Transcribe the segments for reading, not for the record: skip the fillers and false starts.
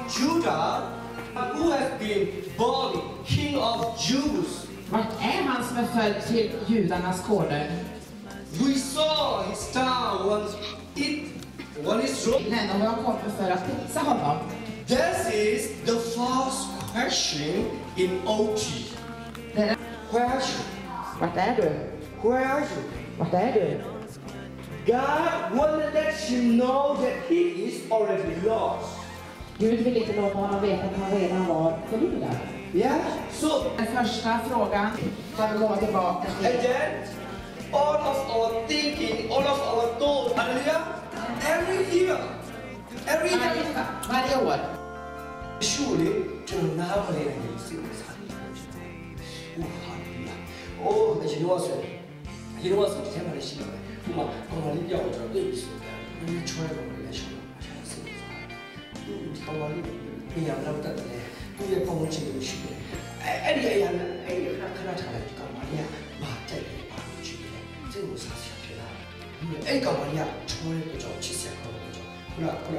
Judah, who has been born king of Jews. Vart är han som är född till judarnas konung? We saw his star when it's rose. Nej, de har kommit för att prisa honom. This is the first question in OT. Where are you? Vart är du? Where are you? Vart är du? God wanted to let you know that he is already lost. Gud vill inte låta honom veta att han redan var förlorad. Yeah? So, Den första frågan kan vi komma tillbaka till. and then, all of our thinking, all of our thoughts, hallelujah, every year, Varje år. surely, to now play and see this. Oh, hallelujah. Oh, you know what? You know what? You can't see it. Come on, come on, you know what? You try to relation. ဒီကောင်လေးပြန်ရောက်တတ်တယ်သူရဲ့ပုံချင်လို့ရှိတယ်အဲ့ဒီအရာနဲ့အဲ့ဒီခဏထားလိုက်ဒီကောင်လေးကမာတက်တယ်ပါလို့ရှိတယ်စိတ်ကိုစားစရာဖြစ်လာတယ်အဲ့ဒီကောင်လေးကချောတဲ့ကြောင့်ချစ်စရာကောင်းတဲ့ကြောင့်ခုနကဒီ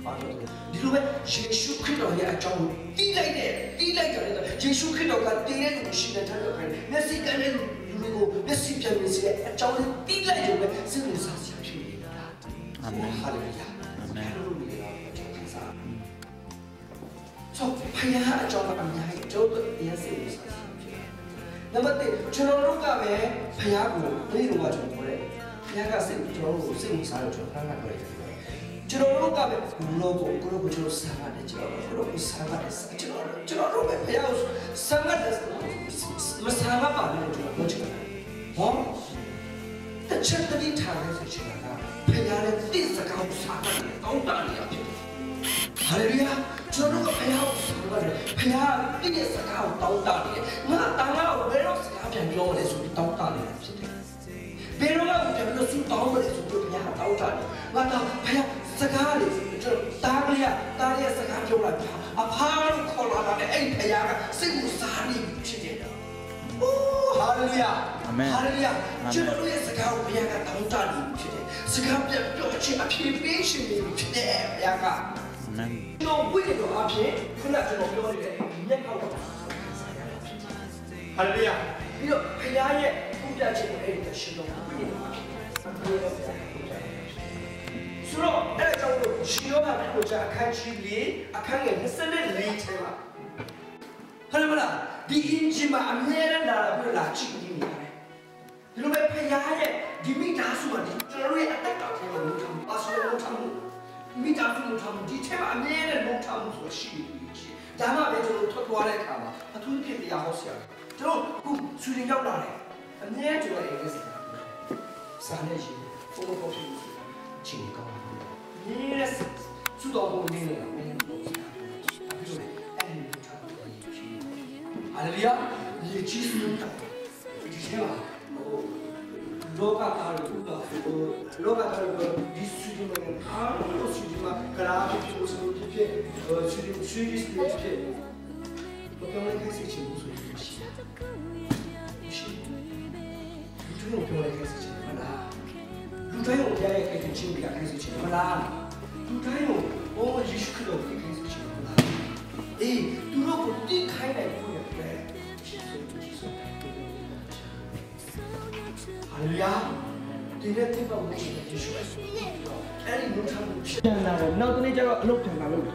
ပါတော့ဒီလိုပဲယေရှုခရစ်တော်ရဲ့အကြောင်းကိုတီးလိုက်တယ်ယေရှုခရစ်တော်ကတည်တဲ့လူရှိတဲ့ထားတော့ပဲမျက်စိကလည်းလူတွေကိုမျက်စိပြန်နေစေအကြောင်းလေးတီးလိုက်တယ်ပဲစိတ်ကိုစားစရာဖြစ်နေတာအာမင်ဟာလေလုယာSo, paya aja orang nyai, jauh dia sih. Nama tu, cenderung kami paya aku, ni rumah jauh boleh. Paya kasih jauh, sih musara jauh, mana boleh. Cenderung kami, kalau jauh sangat deh, kalau sangat deh, cenderung paya sangat deh, mesra apa ni jauh, macam mana? Oh, tapi tadi thang ni sih cakap, paya ni tiada kau sangat deh, kau tak lihat. Hallelujah. 저는 배하고 상관을 배하 이게 사가고 따오다니 나 땅하고 배로 사가 변경을 해서 따오다니 배로가 변경 수 따오를 해서 배하 따오다니 나다 배하 사가리 저 땅이야 사가 변경을 아파로 콜라다니 에이 배하가 생무사리 치게 오 할렐루야 아멘 할렐루야 저는 왜 사가고 배하가 따오다니 치게 사가 변경치 앞이 비신이 치게 배하가 너 위에도 앞에 그날 좀 어려워지게 인내하고 할렐루야 이거 하야의 부자지고 애들 신동 수로 애정으로 주요한 부자 간치리 악하게 했을래 리체마 할렐루야 네 인지마 안내는 나라를 낚시기니 이놈의 하야의 님이 다수만 저로의 안타까운 못함 아수의 못함 미자수 못하면 네 채가 안내는 못하면 소식이지. 다만 매주 토토하래 가마. 아 돈이 야호시야. 저 수리ရောက်လာတယ် 안내 저 얘기했어. 사내시 포토코피 지니까. 니네 수도 보내는 할렐루야. 이 지수는 이제야 로가다르고 디스트리면 아무도 수지만 그라피 피고서 이렇게 수리스 이렇게 병원에 가서 지금 무슨 일이지? 루트는 병원에 가서 지금 하나 루트는 대학에 가서 지금 가서 지금 하나 루트는 예수크도 가서 지금 하나 이 두려고 띠 가이나 보여 그래 할렐루야ဒီနေ့တိပ္ပံကိုယေရှုအဲ့ဒီမြို့ထားလို့ပြန်လာတယ်နောက်တစ်နေ့ကျတော့အလုပ်ပြန်လာလို့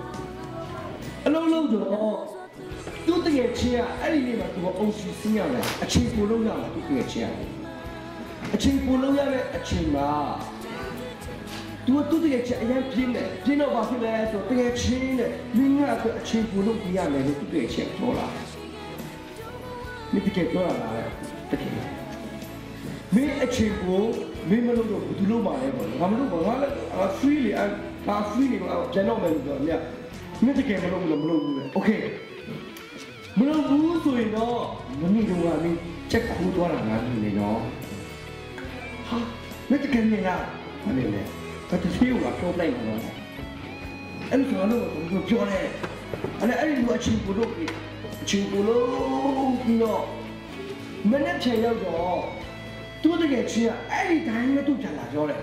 အလုပ်လုပ်တော့သူ့တကယ်ချင်းကအဲ့ဒီနေ့မှာသူကအုံစီစင်းရတယ်အချိန်ပိုလုံးရမှာသူ့တကယ်ချင်းကအချိန်ပိုလုံးရတဲ့အချိန်မှာသူကသူ့တကယ်ချင်းအရင်ပြင်းတယ်ပြင်းတော့ဘာဖြစ်လဲဆိုတကယ်ချင်းနဲ့မင်းကအချိန်ပိုလုံးပြရမယ်လို့သူ့တကယ်ချင်းပြောလာမိတကယ်ပြောလာတယ်တကယ်မင်းအချိန်ကိုမင်းမလုပ်တော့ဘူးလုပ်ပါလေပေါ့ငါမလုပ်ပါငါလည်း free လေငါ free နေတော့ကျွန်တော်မယ်လို့ပြောမြတ်မင်းတကယ်မလုပ်ဘူးလေ okay မလုပ်ဘူးဆိုရင်တော့မနေ့ကမင်းချက်ခိုးသွားတာငါနေနော်ဟာမင်းတကယ်နေလားမနေနဲ့ဘာတည်းရောပြောပလိုက်မှာနော်အဲ့လိုဆိုတော့ผมပြောတယ်အဲ့ဒီလိုအချိန်ကိုလုပ်ပြီးအချိန်ကိုလုပ်ပြီးတော့မနေ့ချင်ရောက်တော့သူ သူတကယ်ချင်းအဲ့ဒီတိုင်းနဲ့သူပြန်လာပြောတယ်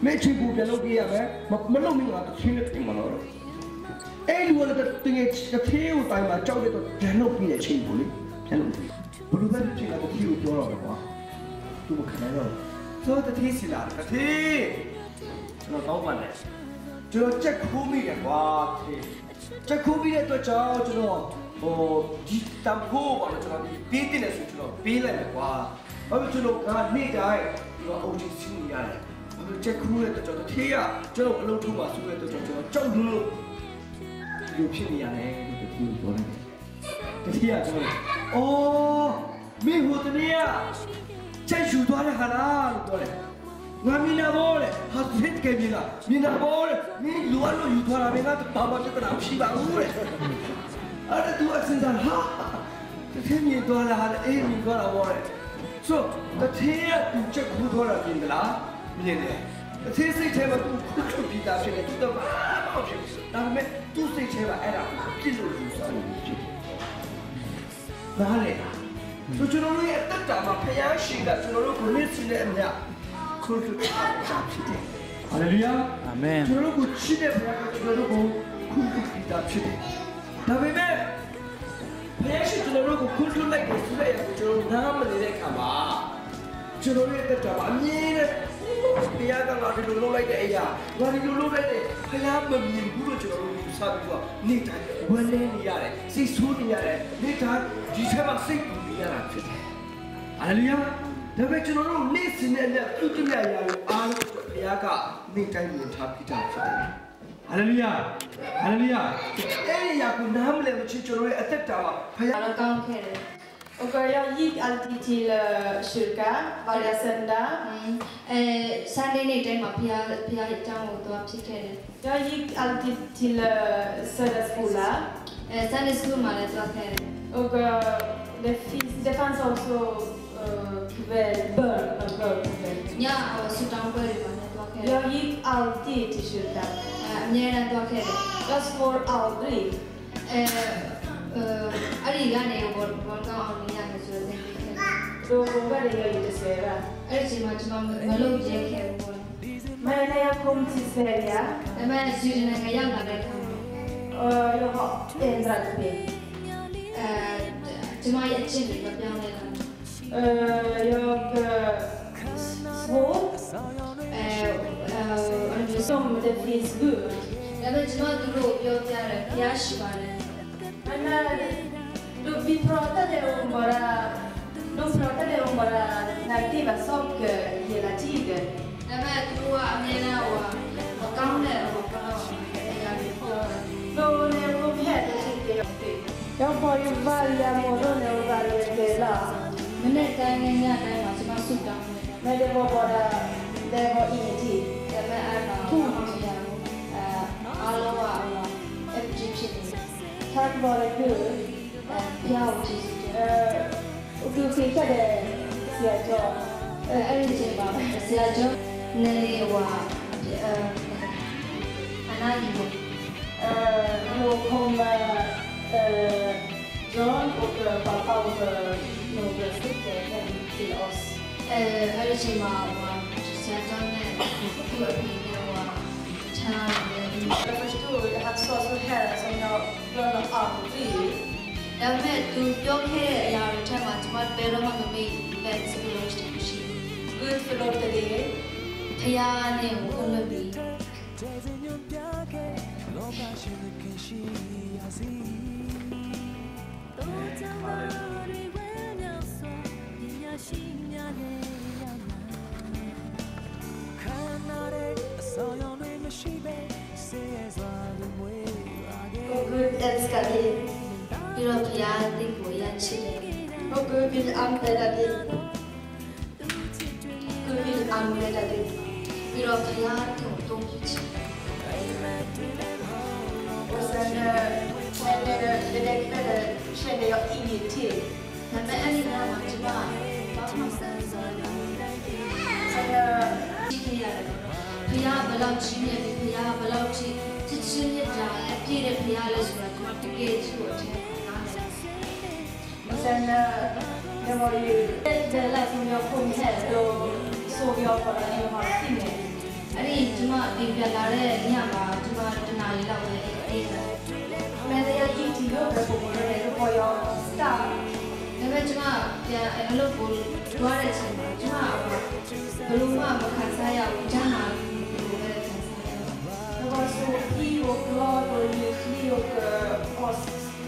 မဲချင်ကိုပြန်လုပ်ပြရမယ်မလုပ်မိတော့ချင်းနဲ့ပြင်မလို့အဲ့ဒီဝတ်တဲ့တကယ်တစ်သေးကိုတိုင်းမှာကြောက်တဲ့တော့ပြန်လုပ်ပြတဲ့ချင်းကိုလေပြန်လုပ်ဘလူဘက်ချင်းကတတိကိုပြောတော့တယ်ကွာသူမခံနိုင်တော့သောတတိစီလာတတိကျွန်တော်တောင်းပါနဲ့ကျွန်တော်ချက်ခိုးမိတယ်ကွာချက်ခိုးပြီးတဲ့အတွက်ကြောင့်ကျွန်တော်ဒီတမ်ဖိုးပါလို့ကျွန်တော်ဒီပေးတင်တယ်ဆိုကျွန်တော်ပေးလိုက်တယ်ကွာဘာလို့ကျွန်တော်ကနေ့တိုင်းဒီတော့အုပ်ကြီးစီးနေရတယ်ဘာလို့ချက်ခိုးတဲ့အတွက်ကြောင့်တတိယကျွန်တော်အလုပ်ထုံးမှာဆိုတဲ့အတွက်ကြောင့်ကျွန်တော်ကြောက်လို့ဒီဖြစ်နေရတယ်လို့ပြောတယ်တတိယကျွန်တော်အော်မင်းဟိုတနေ့ကချက်ယူသွားတဲ့ခါလားလို့ပြောတယ်ငါမင်းနာဘောလေဟာစစ်ကမြင်လားမင်းနာဘောလေမင်းလူအလို့ယူသွားတာပဲငါဘာမှပြဿနာမရှိပါဘူးလေအဲ့ဒါသူအစင်စားဟာတကယ်မြင်သွားတာဟာအေးမြင်သွားတာဘောလေဆိုတတိယသူချက်ခူးသွားတာမြင်လားမြင်တယ်တတိယစိတ်ထဲမှာသူခုတ်ပြီးသားဖြစ်တယ်သူတော့ဘာမှမဖြစ်ဘူးဒါပေမဲ့သူ့စိတ်ထဲမှာအဲ့ဒါပြစ်လို့ယူစားလို့ဖြစ်တယ်နားလေဆိုကျွန်တော်တို့ရဲ့တက်တာမှာဖျားရှိတာကျွန်တော်တို့ကိုနစ်စတဲ့အမြခွန်ထုတ်တာဖြစ်တယ်။ဟာလေလုယာ။အာမင်။ကျွန်တော်တို့ကိုချစ်တဲ့ဘုရားကကျွန်တော်တို့ကိုခွန်ထုတ်တာဖြစ်တယ်။ဒါပေမဲ့ဘုရားရှိကျွန်တော်တို့ကိုခွန်ထုတ်လိုက်တဲ့ဆိုတဲ့ကျွန်တော်နားမနေတဲ့အခါမှာကျွန်တော်ရဲ့တက်တာမှာအမြင်နဲ့ဘုရားကငါဒီလိုလုပ်လိုက်တဲ့အရာငါဒီလိုလုပ်လိုက်တဲ့ဘုရားမမြင်ဘူးလို့ကျွန်တော်တို့ယူဆပြီးတော့နေ့တိုင်းဝန်းနေနေရတယ်စိတ်ဆိုးနေရတယ်နေ့တိုင်းဒီထဲမှာစိတ်ပူနေရတာဖြစ်တယ်။ဟာလေလုယာ။ဒါပေမဲ့ကျွန်တော်တို့နေ့စဉ်နဲ့ပြုတ်ပြရရအားလုံးဘုရားကနေ့တိုင်းမြင်ထားပြီးတာဖြစ်တယ်။ဟာလေလုယာ။ဟာလေလုယာ။အဲ့ဒီရာကိုနားမလည်မချင်းကျွန်တော်ရဲ့အသက်တာမှာဘုရား ကောင်းခဲ့တယ်။ Och jag gick alltid till kyrkan varje söndag. Sunday night timeမှာဖျားအကြောင်းကိုသွားဖြစ်ခဲ့တယ် Jag gick alltid till söndagsskola. Sunday school မှာလည်းသွားခဲ့တယ် Och det fanns också kvällbön och bönkväll. ညဆူတောင်းပွဲတွေမှာလည်းသွားခဲ့တယ် Jag gick alltid till kyrkan. အမြဲတမ်းသွားခဲ့တယ် Jag svor aldrig. အဲ့ဒီကနေဘောကောင်းအောင်နေရမယ်ဆိုတော့ Då vågade jag inte svära. အဲ့ဒီချိန်မှာကျွန်တော်မလုပ်ရဲခဲ့ဘူးပေါ့ Men när jag kom till Sverige, ဒါပေမဲ့ဆွေဒင်နိုင်ငံရောက်လာတဲ့အခါမှာ jag har ändrat mig. ကျွန်မရဲ့အချင်းတွေမပြောင်းလဲလာ Jag svor som det finns bud. ဒါပေမဲ့ကျွန်တော်သူတို့ကိုပြောပြတယ်ဖျားရှိပါတယ် Men vi pratade om bara negativa saker hela tiden. ဒါပေမဲ့သူတို့ကအမြဲတမ်းမကောင်းတဲ့ဟိုကတော့အရာတွေပြောတယ် Då när jag kom hem då tänkte jag jag var ju varje morgon och varje kväll. မနေ့တိုင်းနဲ့ညတိုင်းမှာကျွန်တော်ဆူတောင်းတယ် Men det var ingenting. ဒါပေမဲ့အဲ့ဒါကိုမရဘူးအားလုံးကအပ်ဖြစ်ဖြစ်နေ Tack vare Gud. ဖျားကိုကြည့်တယ် Och du skickade säger jag. အဲ့ဒီချိန်မှာဆရာကျော်နေလေးအနာကြီးကို Då kom John och pappa och några stycken hem till oss. အဲ့ဒီချိန်မှာဆရာကျော်နဲ့သူ့အဖေနဲ့ချားတယ် Jag förstod att han sa så här som jag glömde aldrig. ဒါပေမဲ့သူပြောခဲ့တဲ့အရာတွေထက်မှာကျွန်မဘယ်တော့မှမမေ့တဲ့စပီလို့ရှိရှိ Gud förlåter dig. ဖယားနဲ့ကိုအလုပ်ပြီး Och Gud älskar dig. ပြီးတော့ဖယားတိတ်ကိုရချစ်တယ် Och Gud vill använda dig. Gud vill använda dig. ပြီးတော့ဖယားကိုတုံးချစ် Och sen den kvällen kände jag ingenting. ဒါပေမဲ့အဲ့ဒီကမှကျွန်မဘာမှမဆိုင်ဘူး Sen ကြည့်ခဲ့ရတယ်ဖယားဘယ်လောက်ကြီးနေပြီဖယားဘယ်လောက်ကြီးချစ်ချင်းမြတ်တာအပြည့်တဲ့ဖယားလဲဆိုတာကျွန်မတကယ်ကြီးကိုအထက်နားတယ် Och sen Det var ju, det lät som jag kom här, då såg jag bara en halvtimme. အဲ့ဒီကျမအိမ်ပြန်လာတဲ့ညမှာကျမတနားရီလောက်ပဲအိမ်တယ် Men när jag gick till jobbet på morgonen, då var jag stark. ဒါပေမဲ့ကျမပြန်အလုပ်ကိုသွားတဲ့အချိန်မှာကျမဘယ်လိုမှမခံစားရဘူးကျန်းမာဘူးလို့ပဲခံစားရတယ် Jag var så pigg och glad och lycklig och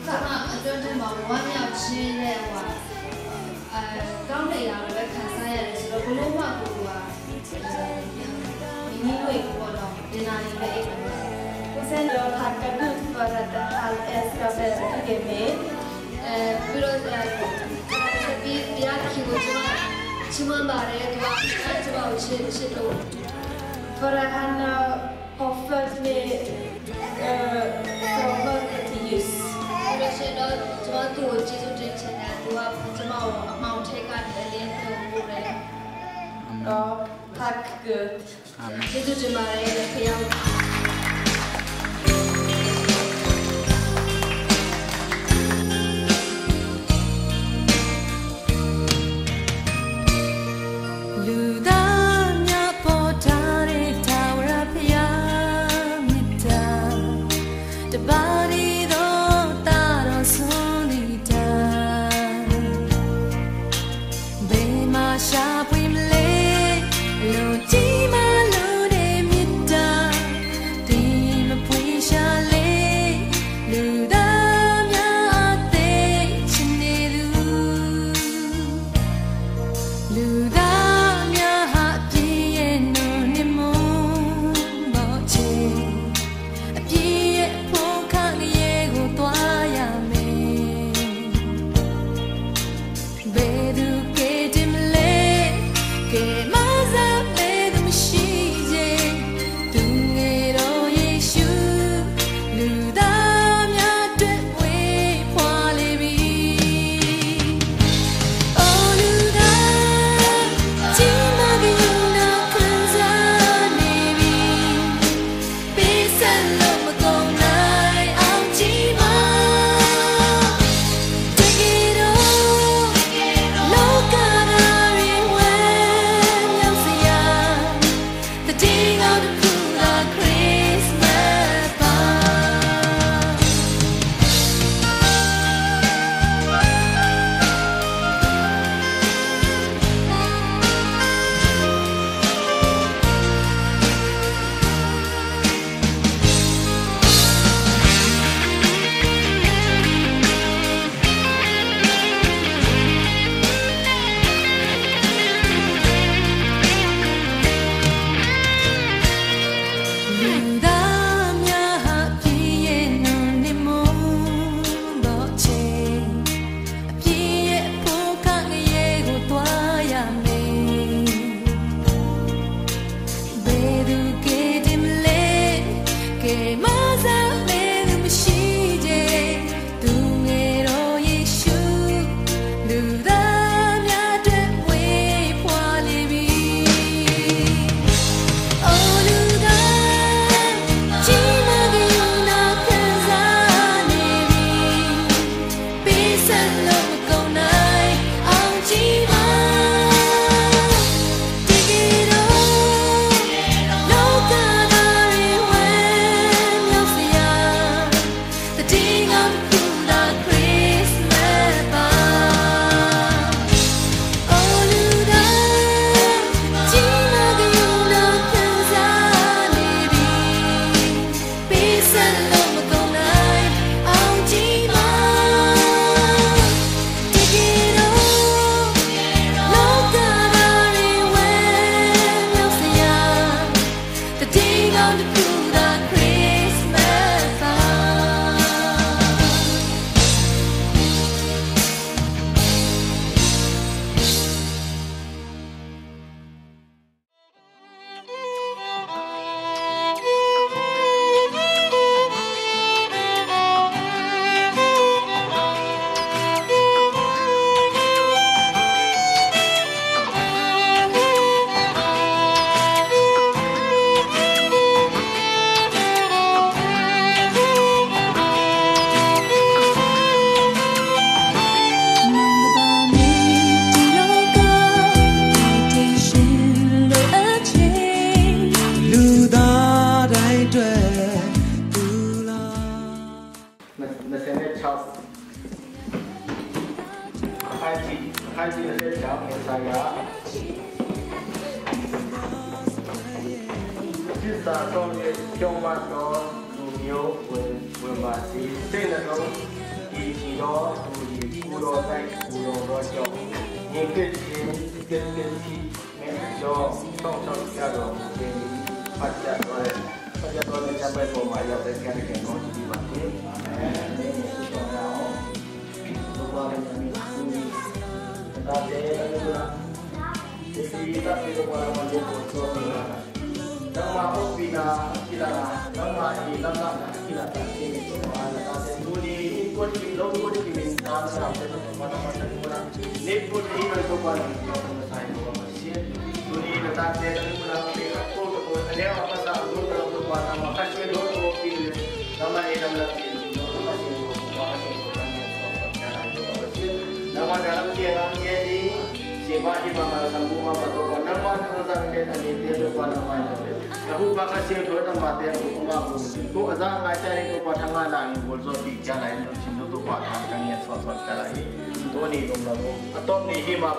ကျမအတွင်းထဲမှာဝမ်းမြောက်ခြင်းနဲ့ကောင်းတဲ့အရာတွေပဲခံစားရတယ်ဆိုတော့ဘယ်လိုမှကိုကမိမိတို့ပေါ့နော်ဒီနာရီပဲအိမ်တယ် Och sen jag tackar Gud för att allt älskade följer med. ပြီးတော့ပြီးပြားခင်ကိုကျမပါတယ်သူကကျမကိုချစ်လို့ För att han har följt med från mörker till ljus. ပြီးတော့ရှင်တော့ကျမသူ့ကိုကျေးဇူးတင်ချင်တယ်သူကကျမကိုအမောင်ထိတ်ကနေအလင်းပြုံးပို့တယ် Ja, tack Gud. ကျေးဇူးတင်ပါတယ်ခင်ဗျာ လူသားများဟာ တာတော့ရဲ့ကျောင်းမှာတော့လူမျိုးဝင်ပါစီတဲ့တော့ဒီတော့ဒီဘူရောတိုင်းဘူရောကျောင်းဒီကိစ္စဒီမဲတော့တော့ကြတော့ဒီပတ်ကြတော့ကြပ်ပဲပေါ်မှာရောက်တဲ့ကြတဲ့ကတော့ဒီပါပဲအဲဒီတော့တော့ဘာလဲဒီဒါတဲ့ကတော့ဒီတာပြေတော့ဘာမှမလုပ်တော့ဘူးnama opina kita nama ini nama kita ini semua ada duni ikut belum ikut diminta sampai mana-mana kurang leput ini itu paling saya juga masih duni letak dia dan pulang aku dia apa tak dulu kalau tu mana makasih dulu pilih nama ini nama lagi nama dalam dia di siapa di mana sambung apa tu nama tentang dia tadi dia tu nama Aku bakal share dua tempat yang aku mahu. Aku azam ngajar itu pada mana ni, boleh bicara lain tu sini tu pada kalian suatu kali. Tu ni tu lalu. Atau ni hima,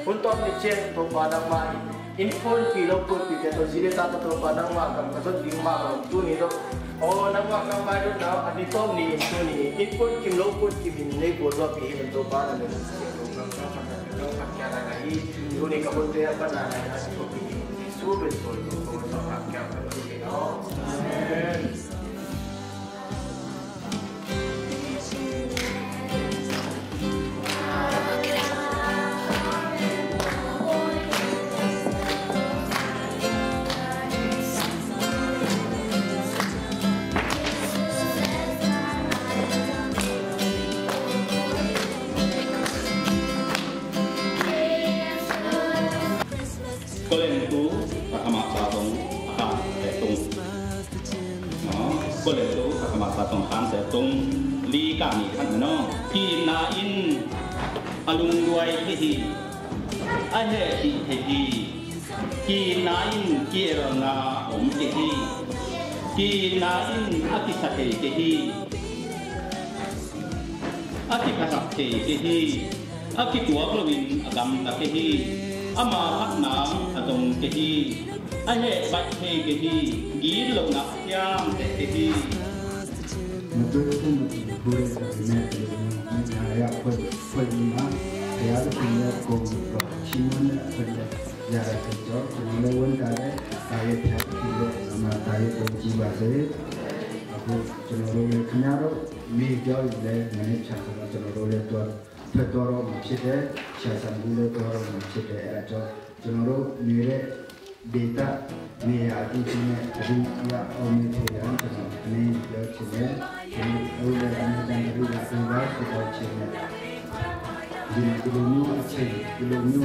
untuk ni cek tu pada mana. Info kilo pun kita tu sini tak tu pada mana. Maksud di mana tu ni tu. Oh nama kamar tu nama adi tu ni tu ni. Info kilo pun kita ni boleh pilih tu pada ni. Tu pakai lagi. Tu ni kamu tu apa nama? Aku pilih. Betul. Tong kan se tong li ka ni kan no ki na in alung duai hi a he hi ki na in ki ro na om hi ki na in ati sa te hi ati ka sa te hi ati tua lo win agam ta hi ama hat na atong hi a he bai he hi gi lo na yam te hi Betul boleh sebenarnya saya pernah saya punya komunikasi pada jarak jauh melawan saya tiap kilo sama saya kunci bahasa aku cenderung kenal media le mana cara cenderung le tuar macam deh saya sambil tuar macam deh aja cenderung mere data ni ada cuma dia orang yang ni dia cuma oleh anak dan ibu bapa kita cuma di koloni aceh koloni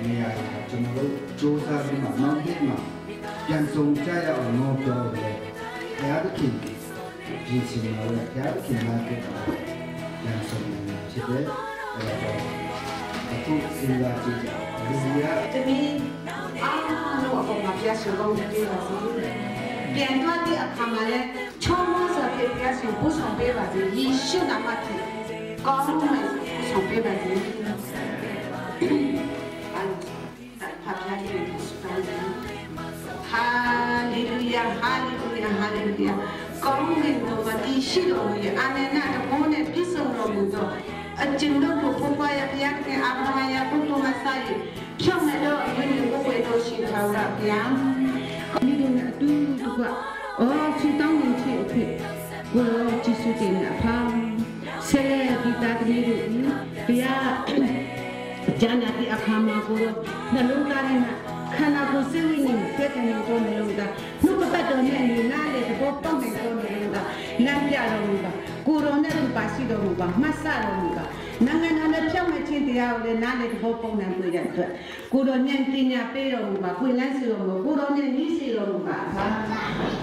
ni ada cuma jodoh di mana mana yang sungguh orang jauh le ada kini di sini ada kini ada yang sungguh cipta aku singgah cipta dia demi lu aku mafia suruh dia lagi. Biar tu ada akamalnya, cuma sebab dia suruh sampai baju, isu nama tu, kalau sampai baju, mafia itu sudah. Haleluya, haleluya, haleluya. Kalau kita bagi isu lagi, anak-anak tu pun bisa orang tu. Cenderung tu pokoknya biar ke apa yang pun tu masai. Cuma lo ini bukan tu sih orang yang ini nak tu juga. Oh, sudah mungkin okey. Gua jisu dia faham. Saya kita ni dia jangan di akama guru. Lalu karena karena guru ini kita ni tu melunda. Nuka pada ni nale tu bopang ni tu melunda. Nanti ada melunda. Guru ni tu pasti ada melunda. Masa melunda. Nangan ada cuma cinta oleh nale tu bopang nanti tu. Guru ni tiada pero melunda. Kuilan siro melunda. Guru ni siro melunda.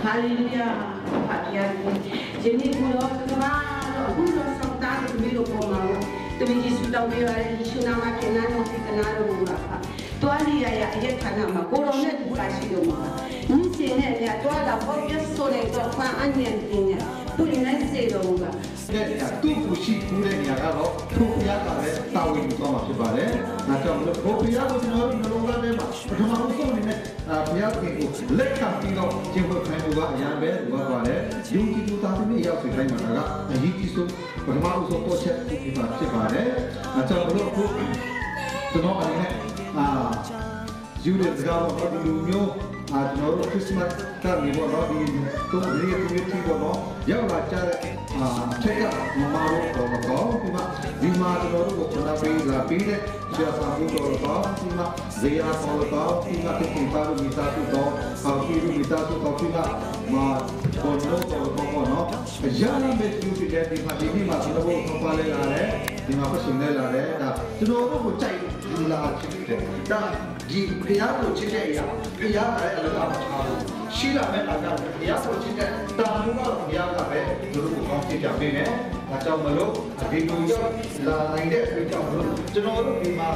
Haleluya. Hadiah. Jadi guru tu guru sampai tu milu komau. Tu Yesus tahu dia Yesus nama kenal nanti kenal melunda. Tuali ya kana ma korone tu pasi do ma ni sene ya to ada pobia sole to fa anyen tinya puri na se do ga ne ya tu kushi kure ni ya lo tu ya ka le tawin to ma ဖြစ်ပါတယ် ဒါကြောင့်မို့ဘုရားကိုကျွန်တော်တို့နှလုံးသားထဲမှာပထမဆုံးအနေနဲ့ ဘုရားခင်ကိုလက်ခံပြီးတော့ကျင့်ဝတ်ခိုင်းမှုကအရန်ပဲလိုအပ်ပါတယ်ယုံကြည်သူသားသမီးရောက်စေခိုင်းမှာကအရေးကြီးဆုံးပထမဦးဆုံးတော့ချက်ဒီမှာဖြစ်ပါတယ်ကျွန်တော်တို့အခုကျွန်တော်အနေနဲ့ယူတဲ့စကားတော့ဒီလိုမျိုးကျွန်တော်တို့ခရစ်စမတ်ကနေပေါ့နော်ဒီတော့ဒီတီပေါ့နော်ရောက်လာကြတဲ့ချက်ကမမတို့တော့ဒီမှာကျွန်တော်တို့ကိုခဏပေးလာပြီးတဲ့ဆရာစာဖို့တော့ဒီမှာဇေယျပေါ်တော့ဒီမှာတင်ပါလို့မိသားစုတော့ပြီးလို့မိသားစုတော့ဒီမှာဘောနော်တော့ပေါ့နော်အရာနဲ့ပဲသူပြတဲ့ဒီမှာဒီမှာကျွန်တော်တို့ပါလဲလာတယ်ဒီမှာပတ်ရှင်လဲလာတယ်ဒါကျွန်တော်တို့ကိုကြိုက်ဒီလာချစ်တယ်ဒါဒီဘုရားကိုချစ်တဲ့အရာဘုရားလည်းအလကားမချဘူးရှိလာမဲ့အခါကျဘုရားကိုချစ်တဲ့တာဝန်ကတော့ဘုရားကပဲတို့ကိုကောင်းချစ်ကြပေးတယ်ဒါကြောင့်မလို့ဒီလိုရောက်လာနိုင်တဲ့အတွက်ကြောင့်မလို့ကျွန်တော်တို့ဒီမှာ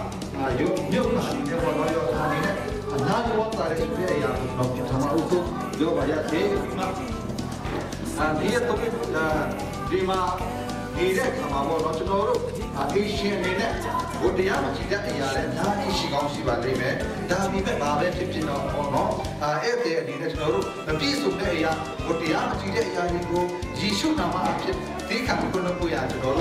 ရုပ်မြုပ်လာတဲ့ဘောတော်ရောအနေနဲ့အနာဂတ်ဝတ်သားရဲ့တဲ့အရာကိုတော့ပထမဦးဆုံးပြောပါရစေဒီမှာဒီတော့ဒီမှာနေတဲ့ခါမှာပေါ့နော်ကျွန်တော်တို့အရှင်အနေနဲ့ဘုရားမကြည့်တဲ့အရာလည်းဒါအရှိကောင်းရှိပါလိမ့်မယ်ဒါဒီပဲဘာပဲဖြစ်ဖြစ်တော့ပေါ့နော်အဲ့ဒီအနေနဲ့ကျွန်တော်တို့မပြည့်စုံတဲ့အရာဘုရားမကြည့်တဲ့အရာတွေကိုယေရှုနာမအဖြစ်ဒီကံကိုလုပ်ဖို့ရကျွန်တော်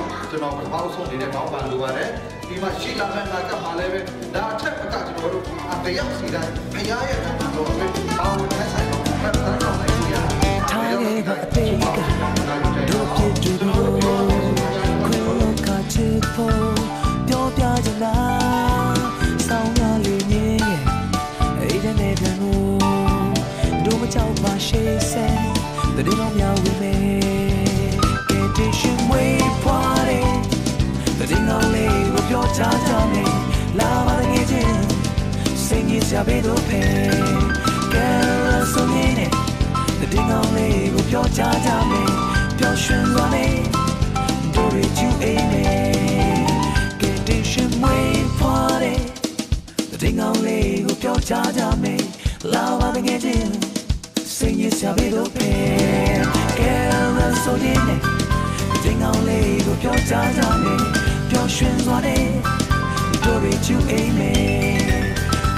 ပထမဆုံးနေတဲ့ကောင်းပါလိုပါတယ်ဒီမှာရှိလာမဲ့ကမှလည်းပဲဒါအထက်ကကျွန်တော်တို့အတရားစီတိုင်းဘုရားရဲ့နာမတော်ပဲပေါင်းနဲ့ဆိုင်တော့ပတ်သက်တော့လိုက်ရထားရဲ့အသေးကတို့ဖြစ်ကြတော့ခွေချစ်ဖို့ပြောပြကြလားဆောင်းရလေးမြင်ရဲ့အဲ့ဒီနဲ့ပြန်လို့တို့မကြောက်ပါရှိစဲတဲ့ဒီလိုမျိုးဝင်မယ် Getting way party တဲ့ဒီလိုလေးကိုပြောချကြမယ်လာပါငယ်ချင်းစိတ်ကြီးစပေးတော့ဖဲကဲဆိုနေတဲ့ဒီလိုလေးကိုပြောချကြမယ်ပျော်ရွှင်သွားမယ်တို့ရချူအိမ်နဲ့Ding on lay, go pure charger me. Lava the getting. Sing it, Sabido Pay. Carol so in it. Ding on lay, go pure charger me. Pure shins on it. Do it you amen.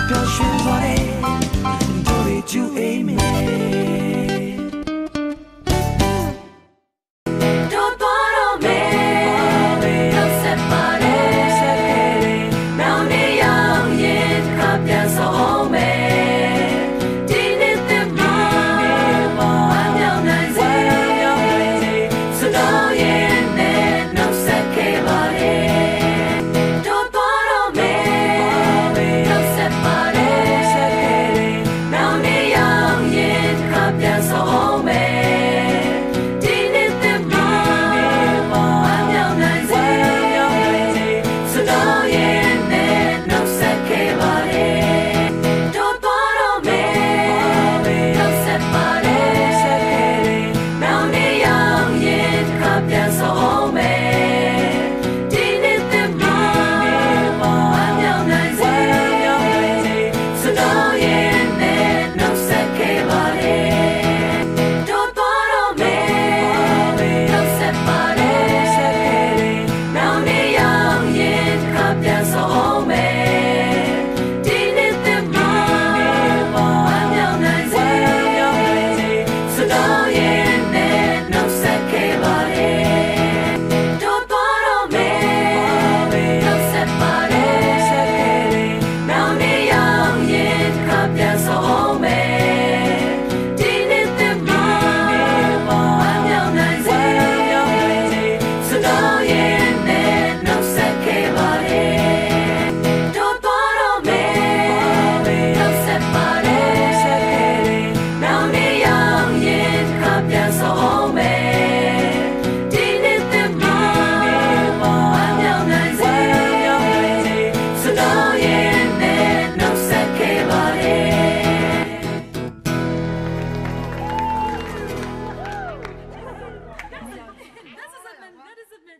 Pure shins on it. Do it you amen. That is a man.